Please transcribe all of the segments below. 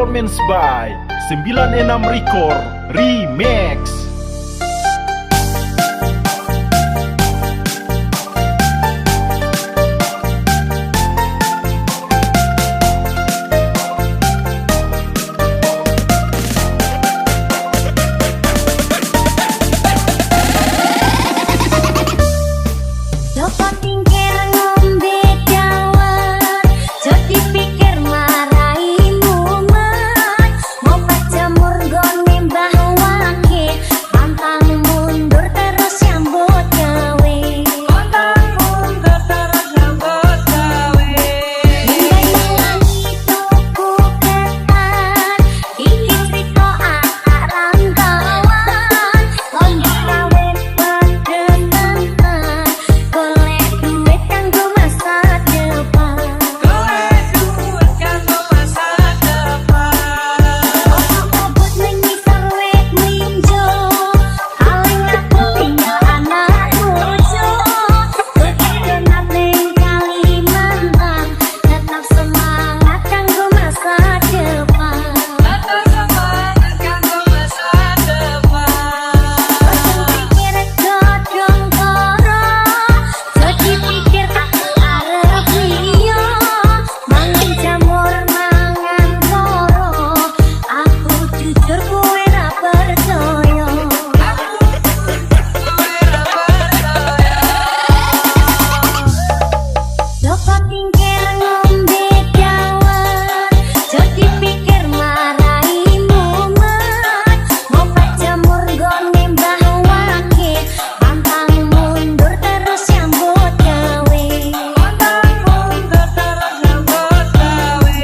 performance by 96 Record Remix. Joko Tingkir ngombe dawet, jadi pikir marai mumet. Ngopat jamur gone mbah wake, pantang mundur terus nyambut gawe. Pantang mundur terus nyambut gawe. Nyanyi tuku ketan, iki crita anak rantauan. Lomba kawin pedementan, golek duit kanggo masa depan. Golek duit kanggo masa depan. Obot ning ngisor wit minjo, paling aku tinggal anak bojo. Kekenat ning Kalimantan, tetap semangat kanggo masa depan. Tetap semangat kanggo masa depan. Pikir godhong karo, jadi pikir aku arep liya. Mangan jamur mangan karo, aku jujur kowe ra percaya. Joko Tingkir ngombe dawet, jadi pikir marai mumet. Ngopat jamur gone mbah wake, pantang mundur terus nyambut gawe. Pantang mundur terus nyambut gawe.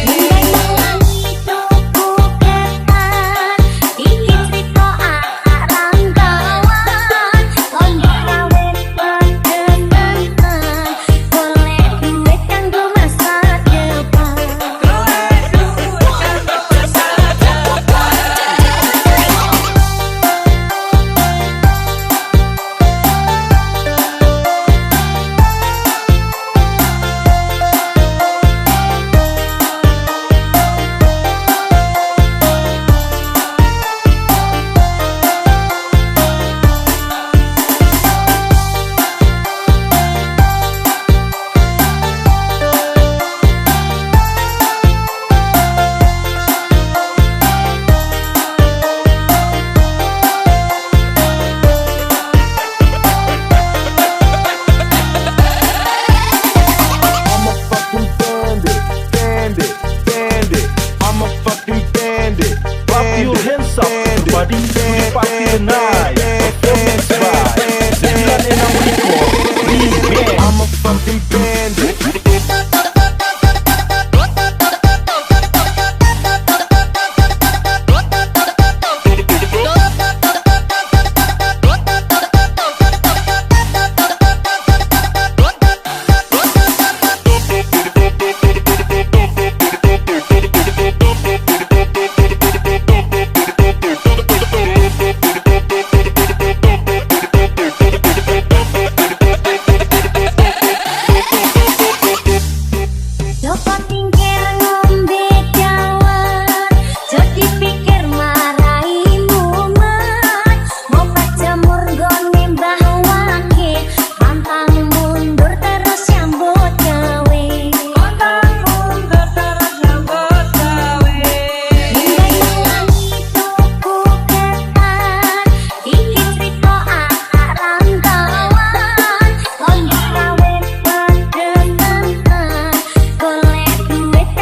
Nyanyi tuku ketan, iki crita anak rantauan. Lomba kawin pedementan, golek duit kanggo masa depan. Golek duit kanggo masa depan. I'm a fucking bandit. Clap your hands up, everybody, to the party tonight. Performance by 96 Record Remix. I'm a fucking bandit. Duit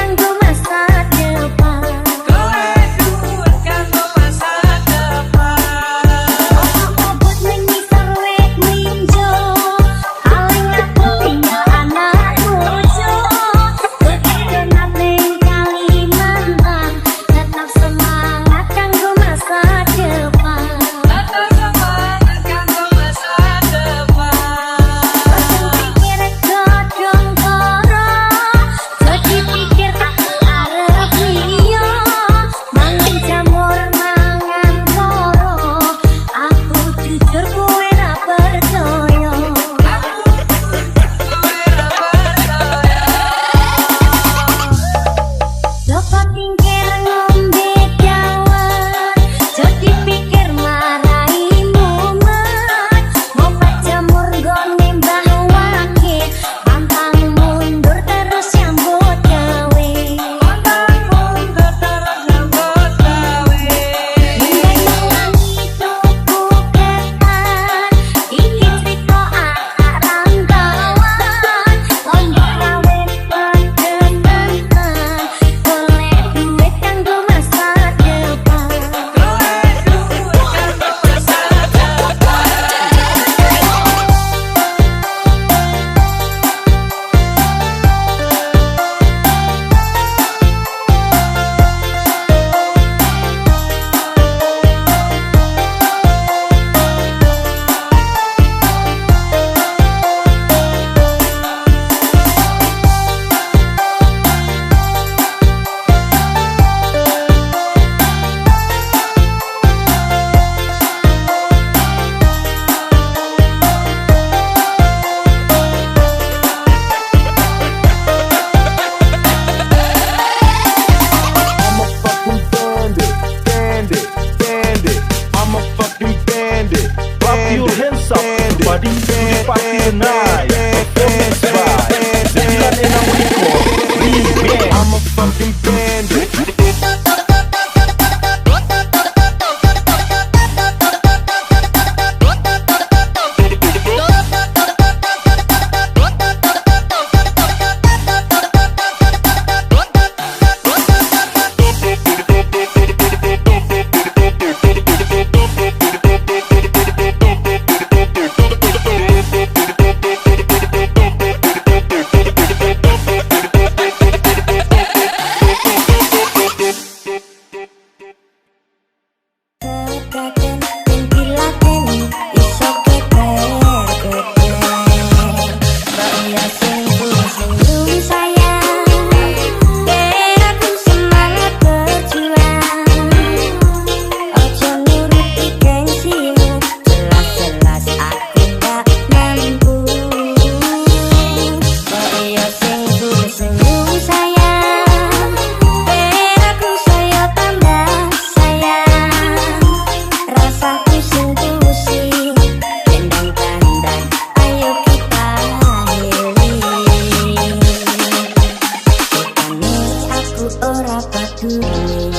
ora peduli,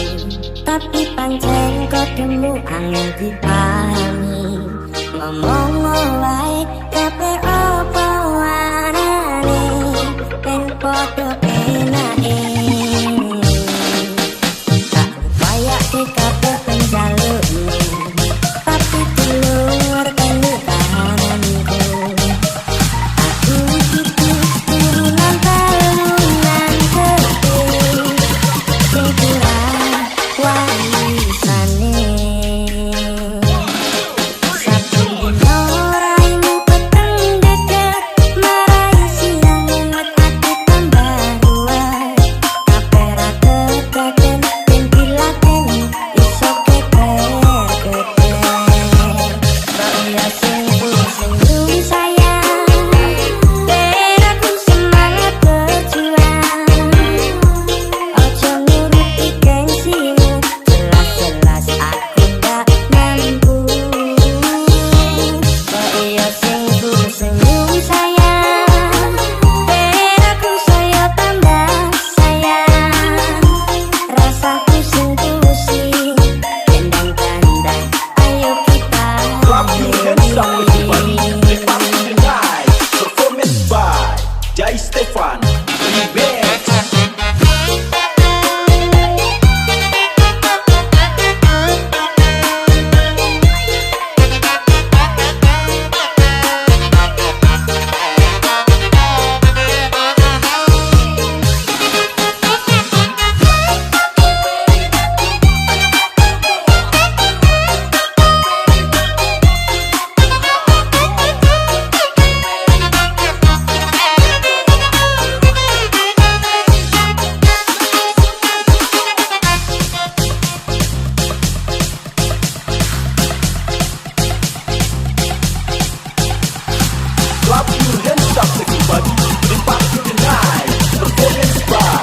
tapi pancen kodemu angel dipahami. Ngomong wae kabeh apa warane, ben padha penake. Tak upaya kabeh penjalukmu, tapi keluar kene kahananku. Aku itu turunan talunan gede, sing kurang warisane. Saben dina raimu peteng deket, marai siang ngat ati tambah ruwet. Kabeh ra ketaken, ben dilaken iso keker-keker. Saya senyum sayang, ben aku semangat berjuang. Ojo nuruti gengsimu, jelas-jelas aku gak mampu. Saya senyum sayang, ben aku saya tambah sayang. Rasaku sing pusing, tendang-tendang, ayo kita Clap your hands up everybody. The party tonight. Performance by Jai Stefan Remix. Clap your hands up everybody. The party tonight. Performance by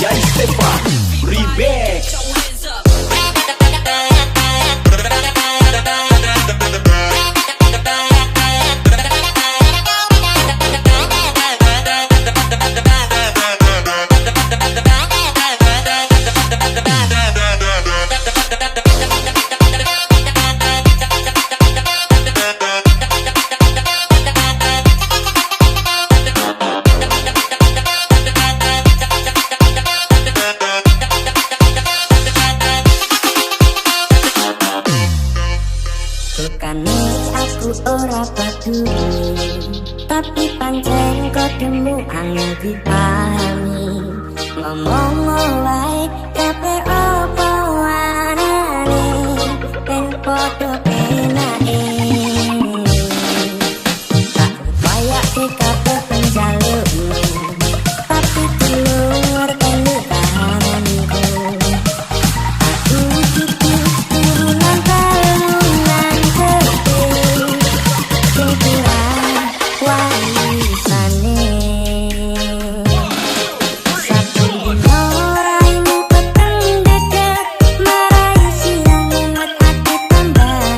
Jai Stefan Remix. Bukane aku ora peduli, tapi pancen kodemu angel dipahami. Ngomong wae kabeh apa warane, ben padha penake. Tak upaya kabeh penjalukmu, tapi keluar kene kahananku. Aku itu turunan talunan gede, sing kurang warisane. Saben dina raimu peteng deket, marai siang ngat ati tambah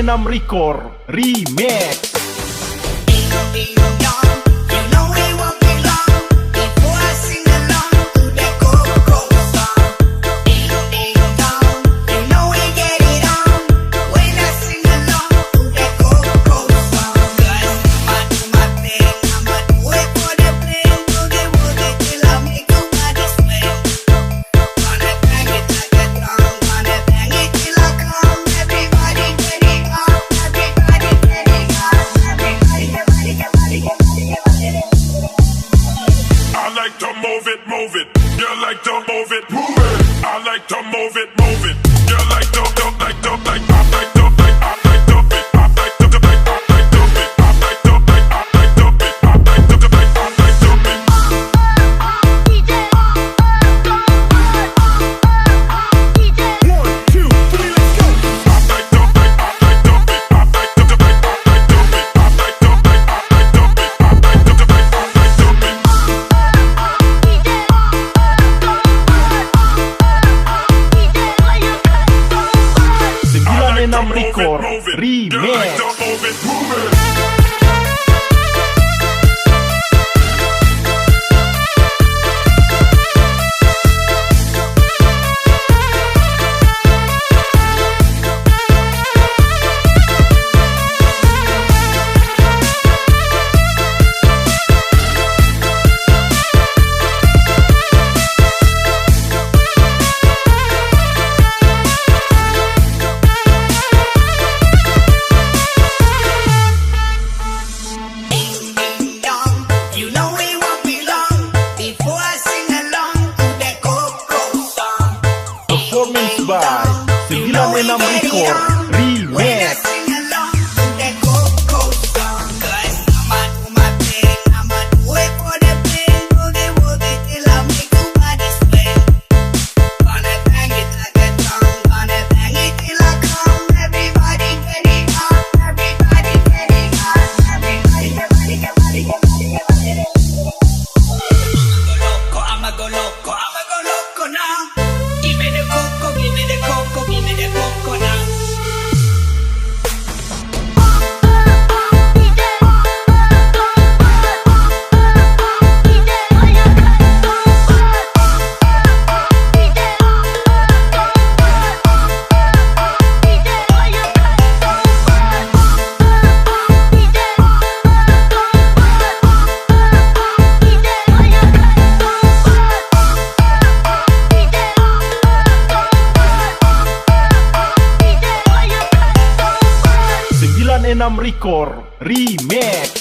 9 Record Remix. Move it. You like to move it, move it. I like to move it, move it. You like to, like to, like I like to, like I like to, I like to, like I like to, I like to, like I like to, I like to, like I like to. One, two, three, let's go. I like to, like I like to, I like to, like I like to, I like to, like I like to, I like to, like I like to. 9 Record Remix. Performance by 96 Record Remix. Enam Record Remix.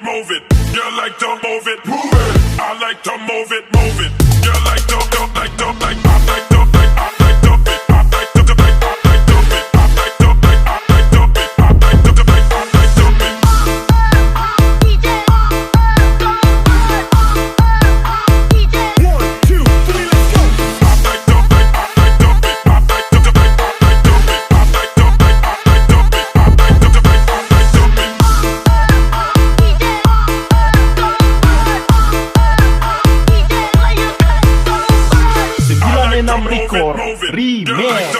Move it. You like to move it, move it. I like to move it, move it. You like to, like to, like I like to, like I like to, I like to, like I like to, I like to, like I like to, I like to, like I like to. One, two, three, let's go. I like to, like I like to, I like to, like I like to, I like to, like I like to, I like to, like I like to. 9 Record Remix.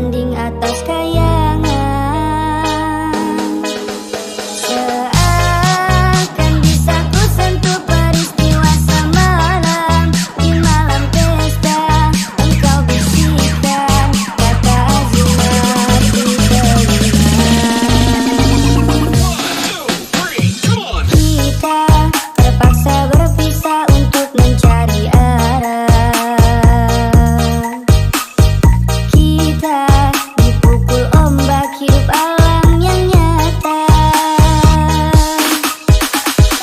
bersanding atas kayangan. Seakan bisa ku sentuh peristiwa semalam. Di malam pesta engkau bisikan kata azimat di telinga. Kita terpaksa berpisah untuk mencari arah. Kita dipukul ombak hidup alam yang nyata.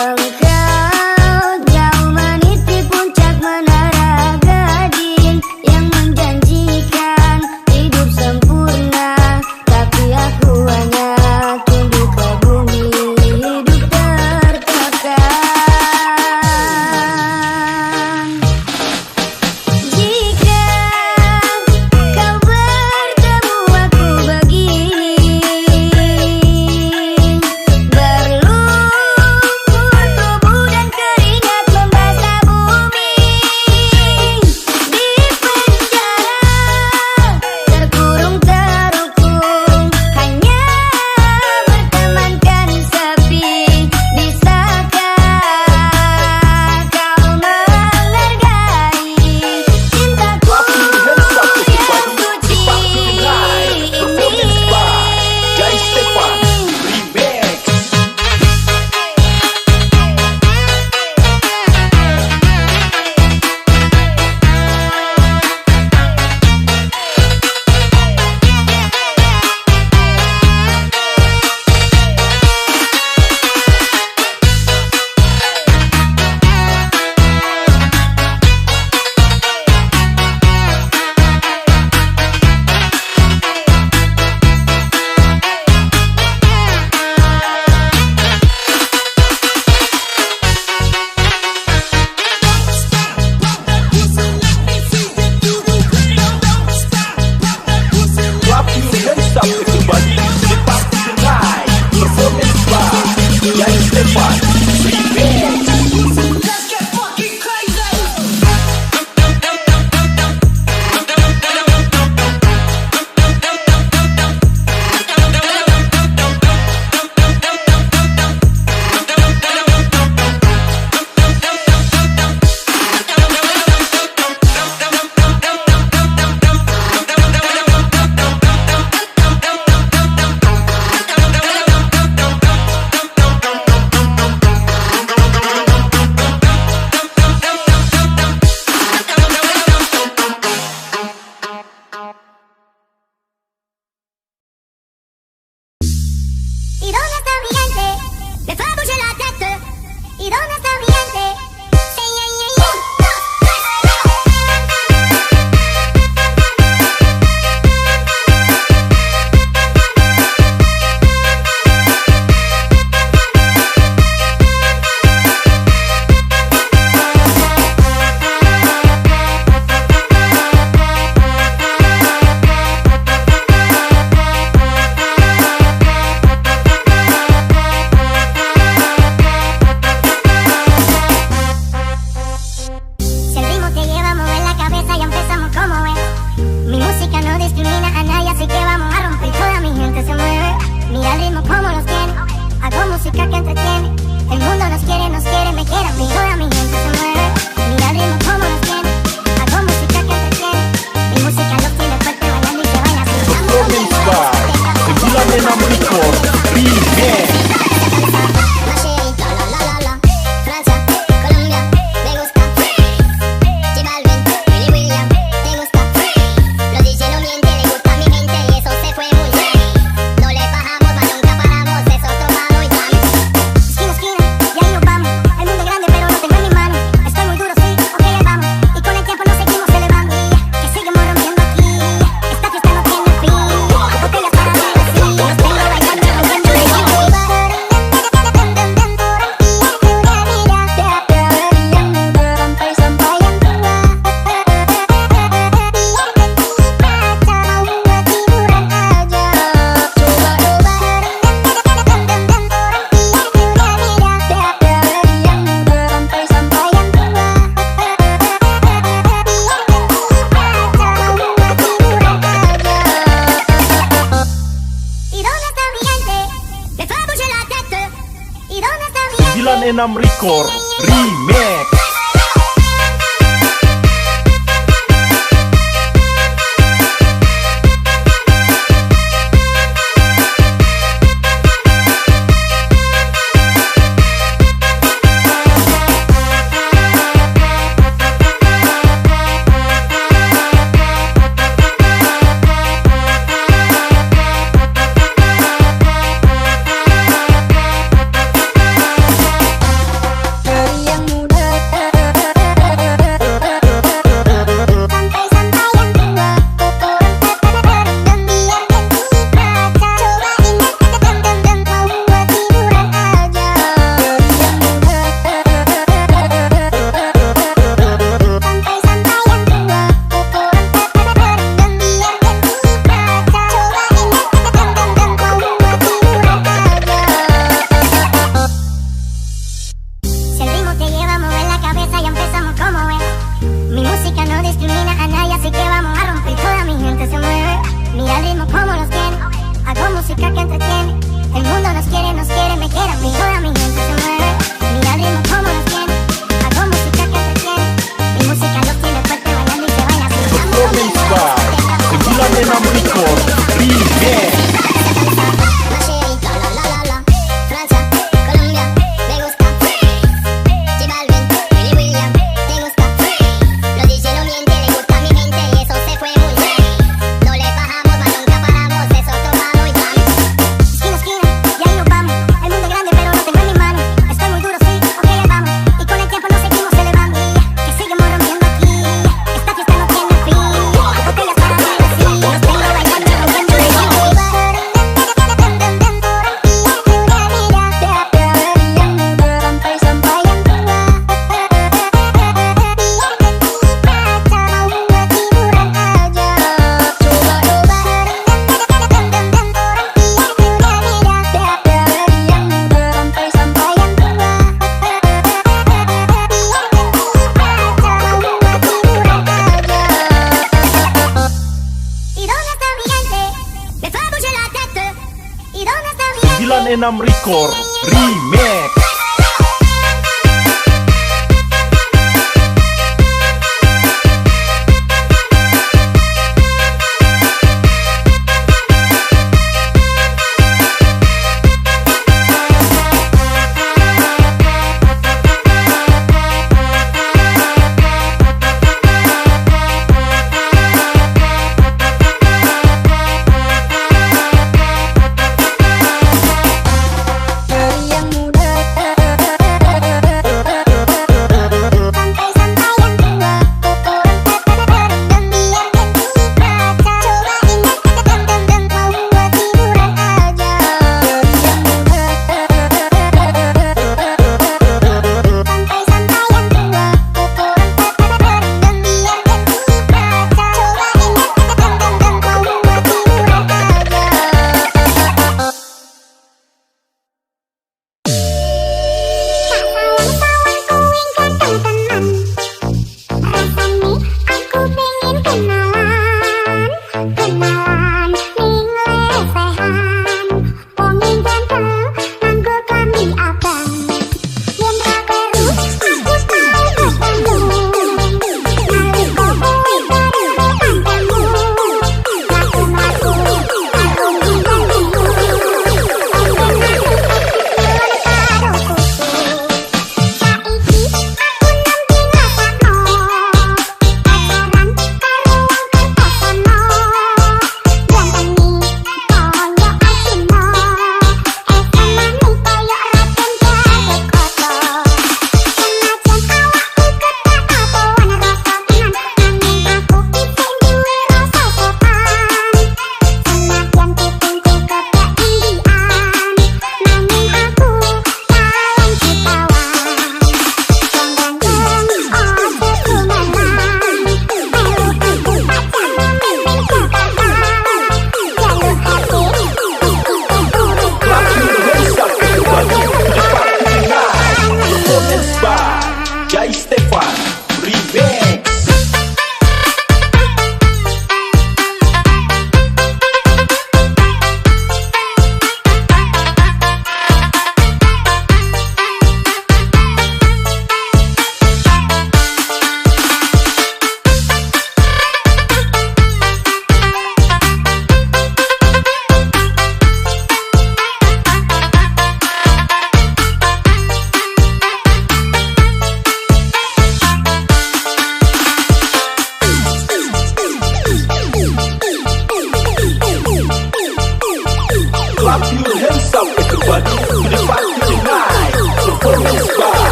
Engkau jauh meniti puncak menara Gading yang menjanjikan hidup sempurna, tapi aku hanya tunduk ke bumi, hidup tertekan. Jika kau bertemu aku begini, berlumpur tubuh dan keringat membasah bumi. Di penjara terkurung terhukum, hanya bertemankan sepi. Bisakah kau menghargai cintaku yang suci Performance by Jai Stefan Remix. Clap your hands up everybody, lepas the night. Performance by Jai Stefan Remix. ¿Y dónde está mi gente? Les fais bouger la tête. ¿Y dónde está mi gente? Say yeah, yeah, yeah. Si el ritmo te lleva a mover la cabeza, ya empezamos como es. Mi música no discrimina a nadie, así que vamos a romper. Toda mi gente se mueve. Mira el ritmo como los tiene. Hago música que entretiene. El mundo nos quiere, me quiere a mí. Toda mi gente se mueve. Mira el ritmo como los tiene. Hago música que entretiene. Mi música los tiene fuerte bailando y se baila así. Performance by Senyum Sayang Remix. Francia, Colombia, me gusta. J Balvin, Willy William, te gusta. Los DJ no mienten, le gusta a mi gente y eso se fue muy bien. No le bajamos, mas nunca paramos, eso tomamos y vamos. Esquina, esquina, y ahí nos vamos. El mundo es grande, pero lo tengo en mi mano. Estoy muy duro, sí, ok, ahí vamos. Y con el tiempo nos seguimos celebrando. Que seguimos rompiendo aquí. Esta fiesta no tiene fin. Botellas para mí, sí. Los tengo bailando, rompiendo el 96 Record Remix. Enam Record Remix. Yang muda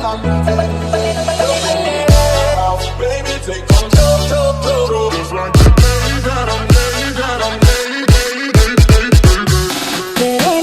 Baby, take control. Just like the day that I'm laid, that I'm laid, Hãy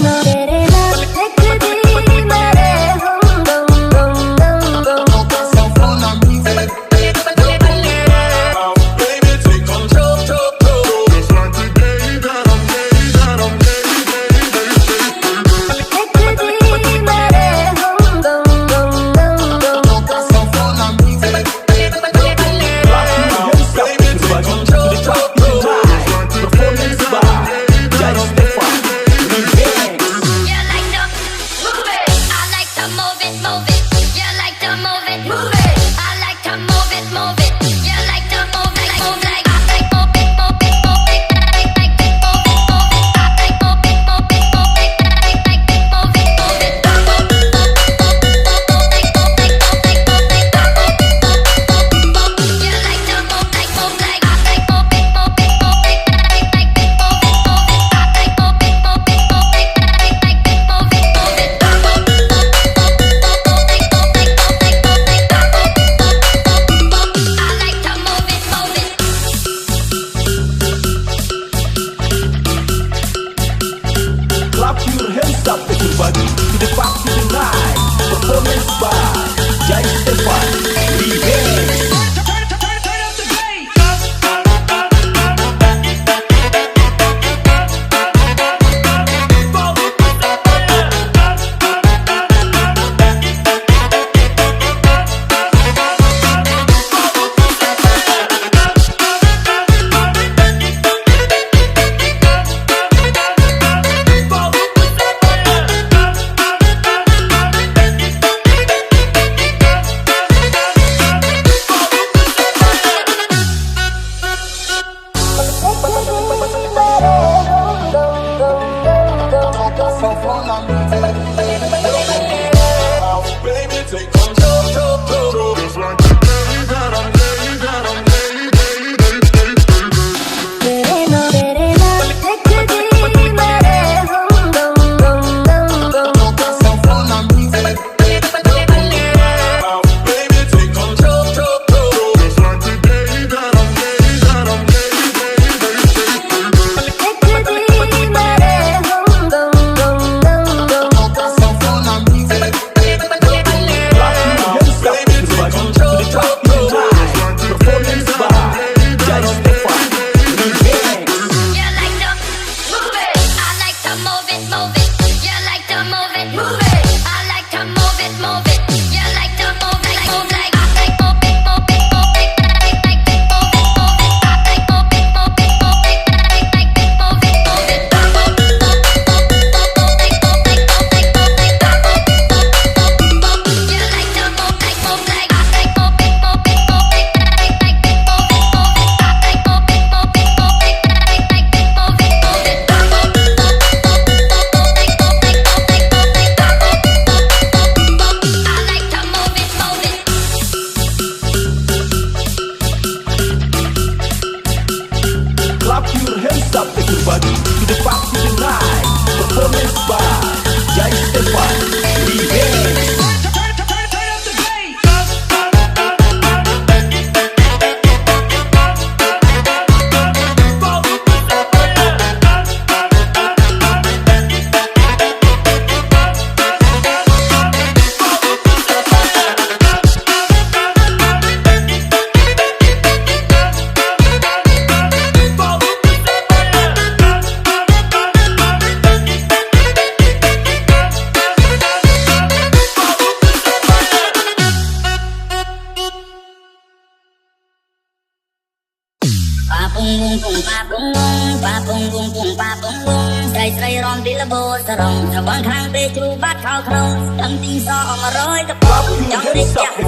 subscribe cho kênh Ghiền Mì Gõ để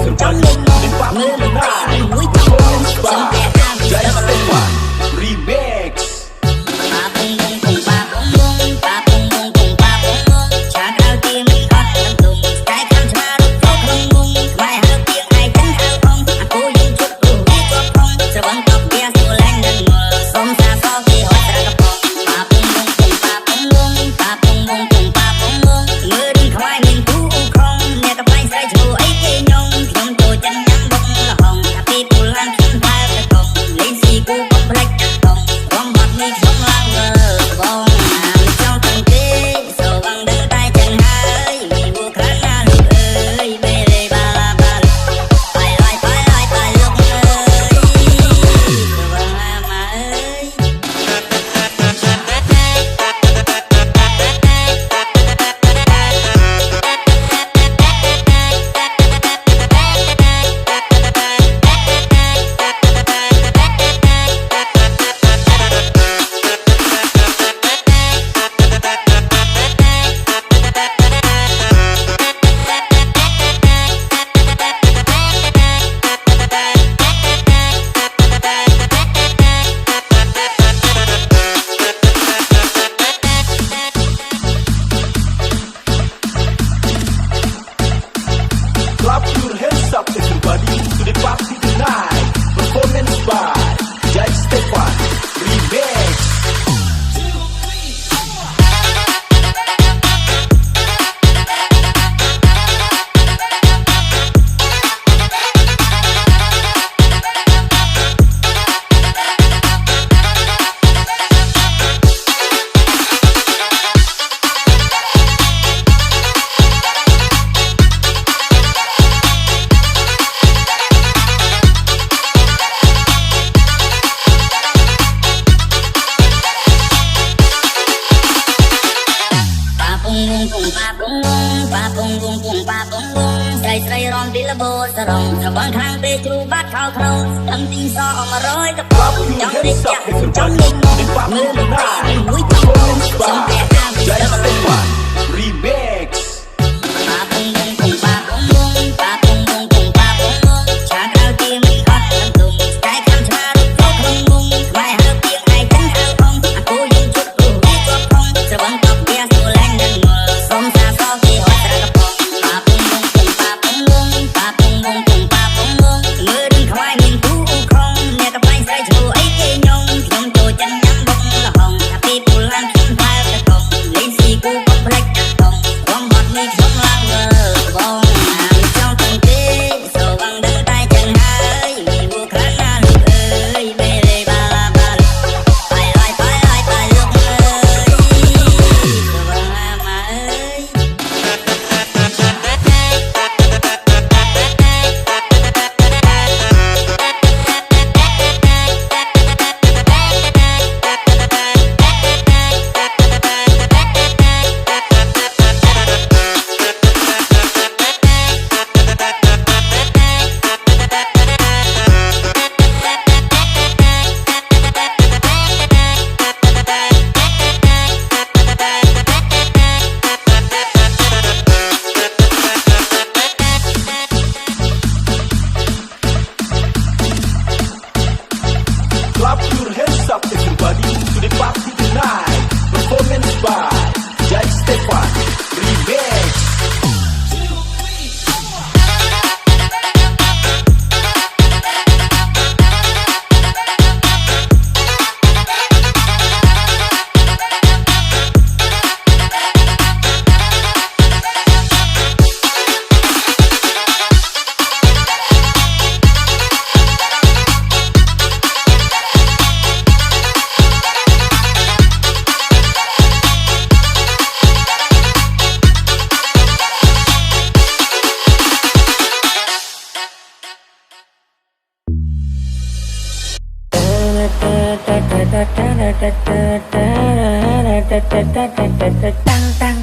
không bỏ lỡ ระวังทางไปจูบัดเข้าโครงทำตีซองมาร้อยกระป๋องจ้องเด็กจับจ้องเด็กมองมือมันตีมันหุ้ยจ้องลงจ้องแก่ห้ามจ้องเป็นวัน Remix ปาปุงปุงปุงปาปุงปุงปาปุงปุงปุงปาปุงปุงชาดาวเตียงฮอตมันตุ่มใจคำชาลูกโคคงมุงไม่หาเตียงไอ้ฉันหาพงกูยิงชุดกูให้ตัวพงระวังตบเบียร์สูแรงดังมือสมซาซอที่หัวตระกระปองปาปุงปุงปุงปาปุงปุงปาปุงปุงปุงปาปุงปุงมือดึงควายมินกูคงเนี่ยกับไปใส่ชูไอ้เกยยงยงโจจันยังบงละหงถ้าพี่ปูลันขึ้นพายตะกงลิ้นสีกูก็เพล็กจังตงวงบอดนี่ช่องล่างเวอร์บงน้ำช่องตรงตีสว่างเดินใต้จังหายมีบุคลาหน้าลูกเอ้ยเบเรบาลาบาลไปลอยไปลอยไปลงเลยสว่างมาเอ้ย Clap your hands up everybody to the party tonight. Performance by Jai Stefan Remix. Tang tang